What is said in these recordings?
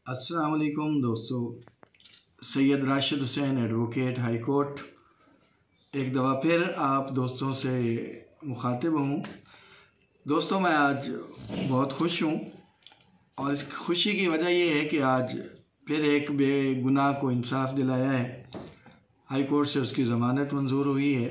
अस्सलाम वालेकुम दोस्तों, Syed Rashid Hussain advocate high court एक दफ़ा फिर आप दोस्तों से मुखातिब हूँ। दोस्तों, मैं आज बहुत खुश हूँ और इस खुशी की वजह ये है कि आज फिर एक बेगुनाह को इंसाफ दिलाया है। हाई कोर्ट से उसकी ज़मानत मंजूर हुई है।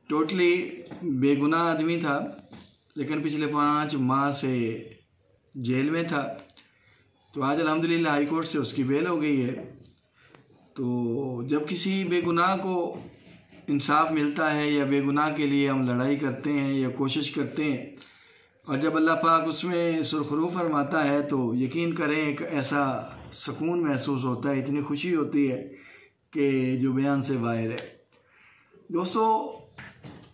टोटली बेगुनाह आदमी था, लेकिन पिछले 5 माह से जेल में था। तो आज अल्हम्दुलिल्लाह हाई कोर्ट से उसकी बेल हो गई है। तो जब किसी बेगुनाह को इंसाफ मिलता है या बेगुनाह के लिए हम लड़ाई करते हैं या कोशिश करते हैं, और जब अल्लाह पाक उसमें सुरखरू फरमाता है, तो यकीन करें एक ऐसा सुकून महसूस होता है, इतनी खुशी होती है कि जो बयान से बाहर है। दोस्तों,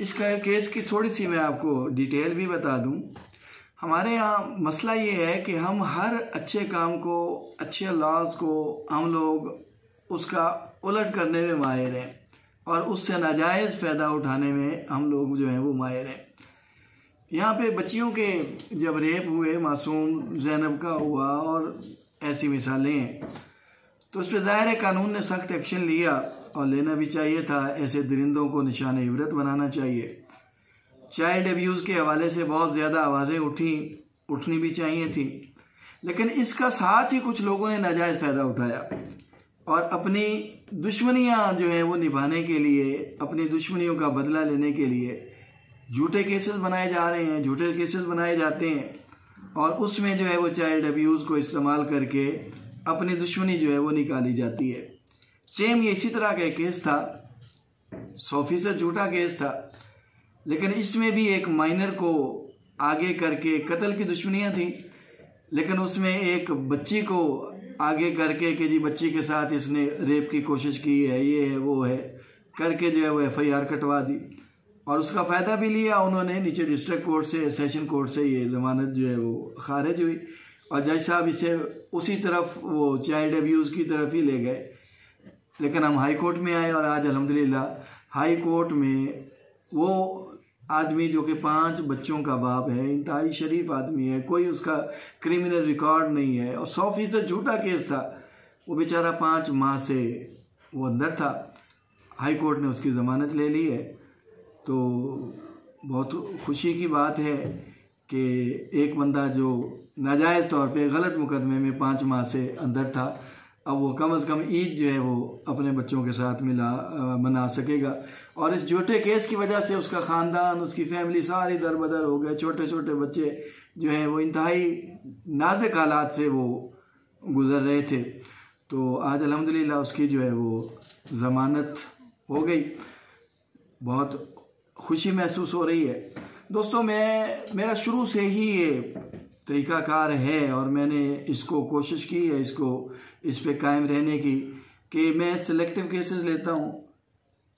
इसका केस की थोड़ी सी मैं आपको डिटेल भी बता दूं। हमारे यहाँ मसला ये है कि हम हर अच्छे काम को, अच्छे लॉज को हम लोग उसका उलट करने में माहिर हैं और उससे नाजायज़ फ़ायदा उठाने में हम लोग जो हैं वो माहिर हैं। यहाँ पे बच्चियों के जब रेप हुए, मासूम ज़ैनब का हुआ और ऐसी मिसालें हैं, तो उस पर ज़ाहिर है कानून ने सख्त एक्शन लिया और लेना भी चाहिए था। ऐसे दरिंदों को निशान इबरत बनाना चाहिए। चाइल्ड अब्यूज़ के हवाले से बहुत ज़्यादा आवाज़ें उठनी भी चाहिए थी, लेकिन इसका साथ ही कुछ लोगों ने नाजायज़ फ़ायदा उठाया और अपनी दुश्मनियाँ जो हैं वो निभाने के लिए, अपनी दुश्मनियों का बदला लेने के लिए झूठे केसेस बनाए जा रहे हैं, झूठे केसेस बनाए जाते हैं और उसमें जो है वो चाइल्ड अब्यूज़ को इस्तेमाल करके अपनी दुश्मनी जो है वो निकाली जाती है। सेम ये इसी तरह का एक केस था, 100% झूठा केस था, लेकिन इसमें भी एक माइनर को आगे करके कत्ल की दुश्मनियाँ थी, लेकिन उसमें एक बच्ची को आगे करके कि जी बच्ची के साथ इसने रेप की कोशिश की है, ये है वो है करके जो है वो FIR कटवा दी और उसका फ़ायदा भी लिया उन्होंने। नीचे डिस्ट्रिक्ट कोर्ट से, सेशन कोर्ट से ये ज़मानत जो है वो खारिज हुई और जज साहब इसे उसी तरफ, वो चाइल्ड अब्यूज़ की तरफ ही ले गए। लेकिन हम हाई कोर्ट में आए और आज अल्हम्दुलिल्लाह हाई कोर्ट में वो आदमी जो कि 5 बच्चों का बाप है, इंतहाई शरीफ आदमी है, कोई उसका क्रिमिनल रिकॉर्ड नहीं है और 100% झूठा केस था, वो बेचारा 5 माह से वो अंदर था। हाई कोर्ट ने उसकी ज़मानत ले ली है। तो बहुत खुशी की बात है कि एक बंदा जो नाजायज़ तौर पे गलत मुकदमे में 5 माह से अंदर था, अब वो कम से कम ईद जो है वो अपने बच्चों के साथ मना सकेगा। और इस झूठे केस की वजह से उसका ख़ानदान, उसकी फैमिली सारी दरबदर हो गए। छोटे छोटे बच्चे जो हैं वो इंतहाई नाजुक हालात से वो गुज़र रहे थे। तो आज अल्हम्दुलिल्लाह उसकी जो है वो ज़मानत हो गई। बहुत खुशी महसूस हो रही है। दोस्तों, मेरा शुरू से ही ये तरीक़ाकार है और मैंने इसको कोशिश की है इस पे कायम रहने की कि मैं सिलेक्टिव केसेस लेता हूँ,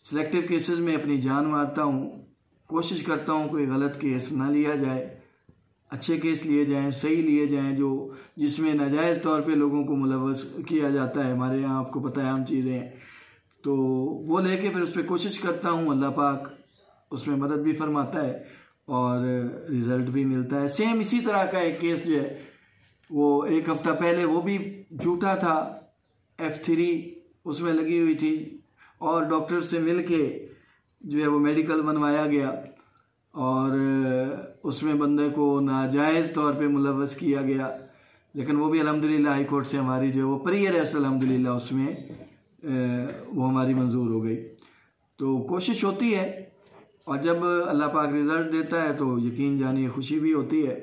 सिलेक्टिव केसेस में अपनी जान मारता हूँ, कोशिश करता हूँ कोई गलत केस ना लिया जाए, अच्छे केस लिए जाएं, सही लिए जाएं, जो जिसमें नाजायज़ तौर पे लोगों को मुलव्वस किया जाता है। हमारे यहाँ आपको पता है आम चीज़ें हैं, तो वो लेके फिर उस पर कोशिश करता हूँ। अल्लाह पाक उसमें मदद भी फरमाता है और रिज़ल्ट भी मिलता है। सेम इसी तरह का एक केस जो है वो 1 हफ़्ता पहले वो भी झूठा था, F3 उसमें लगी हुई थी और डॉक्टर से मिल के जो है वो मेडिकल बनवाया गया और उसमें बंदे को नाजायज़ तौर पे मुलव्वस किया गया। लेकिन वो भी अल्हम्दुलिल्लाह हाई कोर्ट से हमारी जो है वो प्री अरेस्ट अल्हम्दुलिल्लाह उसमें वो हमारी मंजूर हो गई। तो कोशिश होती है और जब अल्लाह पाक रिज़ल्ट देता है तो यकीन जानिए खुशी भी होती है।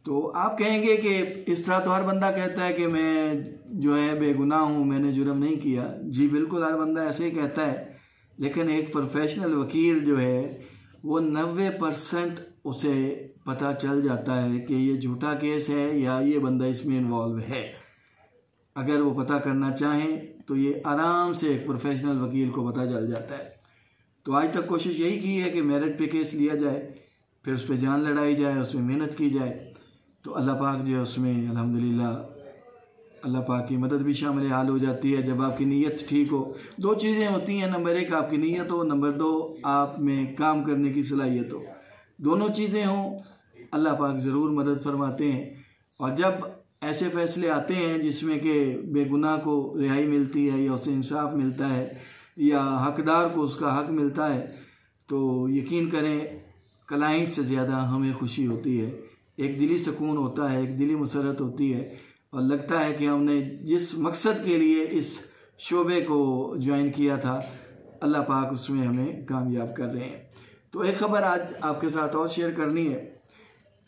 तो आप कहेंगे कि इस तरह तो हर बंदा कहता है कि मैं जो है बेगुनाह हूँ, मैंने जुर्म नहीं किया। जी बिल्कुल, हर बंदा ऐसे ही कहता है, लेकिन एक प्रोफेशनल वकील जो है वो 90% उसे पता चल जाता है कि ये झूठा केस है या ये बंदा इसमें इन्वॉल्व है। अगर वो पता करना चाहें तो ये आराम से एक प्रोफेशनल वकील को पता चल जाता है। तो आज तक कोशिश यही की है कि मेरिट पे केस लिया जाए, फिर उस पर जान लड़ाई जाए, उसमें मेहनत की जाए। तो अल्लाह पाक जो है उसमें अल्हम्दुलिल्लाह अल्लाह पाक की मदद भी शामिल हाल हो जाती है जब आपकी नीयत ठीक हो। 2 चीज़ें होती हैं, नंबर 1 आपकी नीयत हो, नंबर 2 आप में काम करने की सलाहियत हो। दोनों चीज़ें हों, अल्लाह पाक ज़रूर मदद फरमाते हैं। और जब ऐसे फैसले आते हैं जिसमें कि बेगुनाह को रिहाई मिलती है या उसे इंसाफ मिलता है या हकदार को उसका हक मिलता है, तो यकीन करें क्लाइंट से ज़्यादा हमें खुशी होती है, एक दिली सुकून होता है, एक दिली मसरत होती है और लगता है कि हमने जिस मकसद के लिए इस शोबे को ज्वाइन किया था अल्लाह पाक उसमें हमें कामयाब कर रहे हैं। तो एक ख़बर आज आपके साथ और शेयर करनी है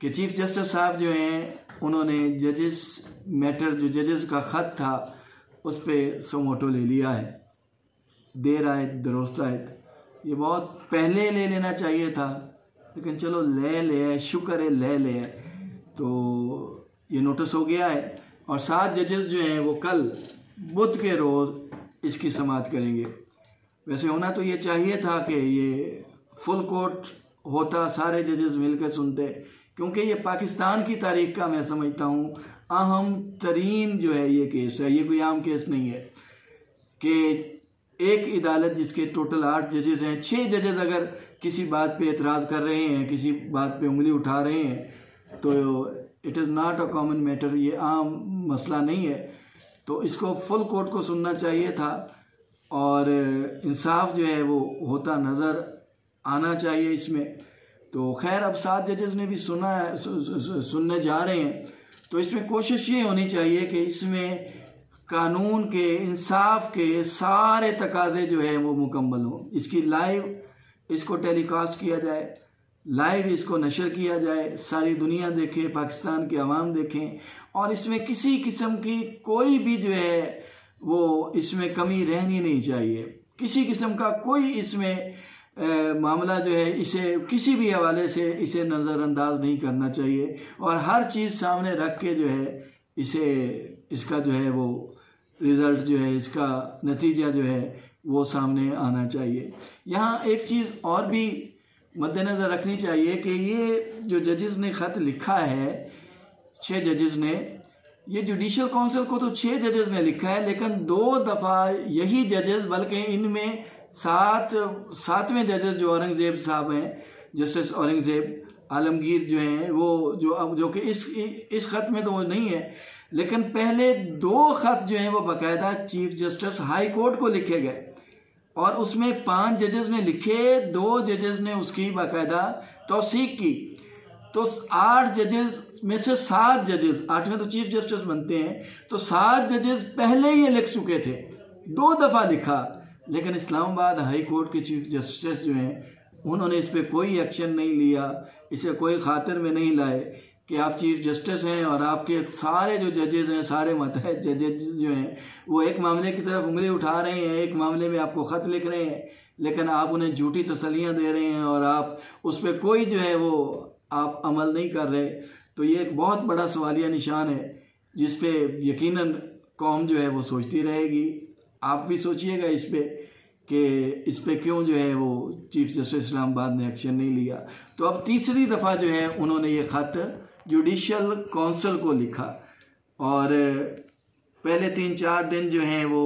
कि चीफ़ जस्टिस साहब जो हैं उन्होंने जजेस मैटर, जो जजेस का ख़त था उस पर समोटो ले लिया है। देर आए दुरुस्त आए, ये बहुत पहले ले लेना चाहिए था, लेकिन चलो ले शुक्र है ले तो ये नोटिस हो गया है और 7 जजेस जो हैं वो कल बुध के रोज़ इसकी समाअत करेंगे। वैसे होना तो ये चाहिए था कि ये फुल कोर्ट होता, सारे जजेस मिलकर सुनते, क्योंकि ये पाकिस्तान की तारीख का मैं समझता हूँ अहम तरीन जो है ये केस है। ये कोई आम केस नहीं है कि एक अदालत जिसके टोटल 8 जजेस हैं, 6 जजेस अगर किसी बात पे एतराज़ कर रहे हैं, किसी बात पे उंगली उठा रहे हैं तो it is not a common matter, ये आम मसला नहीं है। तो इसको फुल कोर्ट को सुनना चाहिए था और इंसाफ जो है वो होता नज़र आना चाहिए इसमें। तो खैर अब 7 जजेस ने भी सुना है, सुनने जा रहे हैं, तो इसमें कोशिश ये होनी चाहिए कि इसमें कानून के, इंसाफ के सारे तकाज़े जो है वो मुकम्मल हों। इसकी लाइव इसको टेलीकास्ट किया जाए, लाइव इसको नशर किया जाए, सारी दुनिया देखे, पाकिस्तान के अवाम देखें और इसमें किसी किस्म की कोई भी जो है वो इसमें कमी रहनी नहीं चाहिए। किसी किस्म का कोई इसमें मामला जो है इसे किसी भी हवाले से इसे नज़रअंदाज नहीं करना चाहिए और हर चीज़ सामने रख के जो है इसे, इसका जो है वो रिज़ल्ट जो है, इसका नतीजा जो है वो सामने आना चाहिए। यहाँ एक चीज़ और भी मद्देनज़र रखनी चाहिए कि ये जो जजेस ने ख़त लिखा है, 6 जजेस ने, ये जुडिशल काउंसिल को तो 6 जजेस ने लिखा है, लेकिन 2 दफ़ा यही जजेस, बल्कि इनमें 7वें जजेस जो औरंगज़ेब साहब हैं, जस्टिस औरंगज़ेब आलमगीर जो हैं, वो जो कि इस ख़त में तो वो नहीं है, लेकिन पहले 2 ख़त जो हैं वो बाकायदा चीफ जस्टिस हाई कोर्ट को लिखे गए और उसमें 5 जजेस ने लिखे, 2 जजेस ने उसकी बाकायदा तौसीक की। तो 8 जजेस में से 7 जजेस, 8वें तो चीफ जस्टिस बनते हैं, तो 7 जजेस पहले ये लिख चुके थे, 2 दफ़ा लिखा, लेकिन इस्लामाबाद हाई कोर्ट के चीफ जस्टिस जो हैं उन्होंने इस पर कोई एक्शन नहीं लिया, इसे कोई खातिर में नहीं लाए कि आप चीफ जस्टिस हैं और आपके सारे जो जजेस हैं, सारे मतहत जजेस जो हैं वो एक मामले की तरफ उंगली उठा रहे हैं, एक मामले में आपको ख़त लिख रहे हैं, लेकिन आप उन्हें झूठी तसल्लियाँ दे रहे हैं और आप उस पर कोई जो है वो आप अमल नहीं कर रहे। तो ये एक बहुत बड़ा सवालिया निशान है जिस पे यकीनन कौम जो है वो सोचती रहेगी। आप भी सोचिएगा इस पे कि इस पे क्यों जो है वो चीफ जस्टिस इस्लामाबाद ने एक्शन नहीं लिया। तो अब तीसरी दफ़ा जो है उन्होंने ये ख़त जुडिशल काउंसिल को लिखा और पहले 3-4 दिन जो हैं वो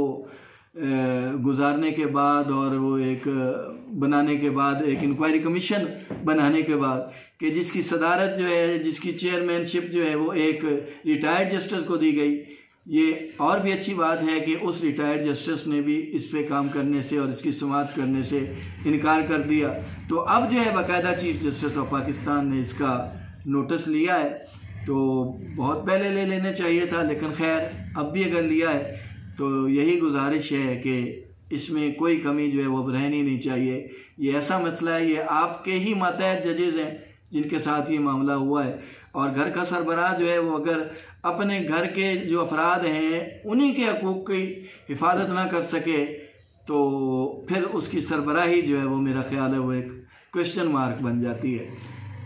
गुजारने के बाद और वो एक बनाने के बाद, एक इंक्वायरी कमीशन बनाने के बाद कि जिसकी सदारत जो है, जिसकी चेयरमैनशिप जो है वो एक रिटायर्ड जस्टिस को दी गई। ये और भी अच्छी बात है कि उस रिटायर्ड जस्टिस ने भी इस पे काम करने से और इसकी समाअत करने से इनकार कर दिया। तो अब जो है बाकायदा चीफ जस्टिस ऑफ पाकिस्तान ने इसका नोटिस लिया है, तो बहुत पहले ले लेना चाहिए था, लेकिन खैर अब भी अगर लिया है तो यही गुजारिश है कि इसमें कोई कमी जो है वो रहनी नहीं चाहिए। ये ऐसा मसला है, ये आपके ही मातहत जजेस हैं जिनके साथ ये मामला हुआ है और घर का सरबराह जो है वो अगर अपने घर के जो अफराद हैं उन्हीं के हकूक़ की हिफाजत ना कर सके तो फिर उसकी सरबराही जो है वो मेरा ख्याल है वो एक क्वेश्चन मार्क बन जाती है।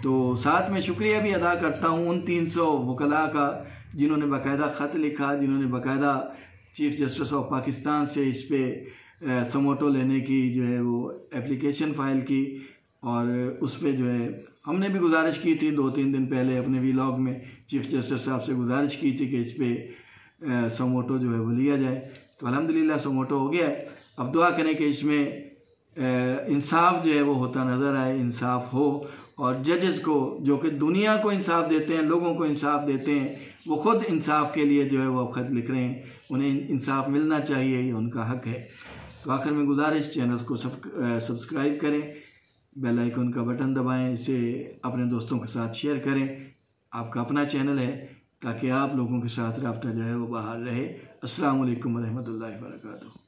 तो साथ में शुक्रिया भी अदा करता हूँ उन 300 वकला का जिन्होंने बाकायदा ख़त लिखा, जिन्होंने बाकायदा चीफ जस्टिस ऑफ पाकिस्तान से इस पर समोटो लेने की जो है वो एप्लीकेशन फ़ाइल की और उस पर जो है हमने भी गुजारिश की थी 2-3 दिन पहले अपने व्लॉग में चीफ जस्टिस साहब से गुजारिश की थी कि इस पर समोटो जो है वो लिया जाए। तो अल्हम्दुलिल्लाह समोटो हो गया है। अब दुआ करें कि इसमें इंसाफ जो है वो होता नज़र आए, इंसाफ हो और जजेस को, जो कि दुनिया को इंसाफ देते हैं, लोगों को इंसाफ देते हैं, वो ख़ुद इंसाफ के लिए जो है वो ख़त लिख रहे हैं। उन्हें इंसाफ मिलना चाहिए, ये उनका हक़ है। तो आखिर में गुजारिश, चैनल को सब्सक्राइब करें, बेल आइकन का बटन दबाएं, इसे अपने दोस्तों के साथ शेयर करें। आपका अपना चैनल है, ताकि आप लोगों के साथ रब्ता जो है वो बाहर रहे। अस्सलाम वालेकुम व रहमतुल्लाहि व बरकातुहू।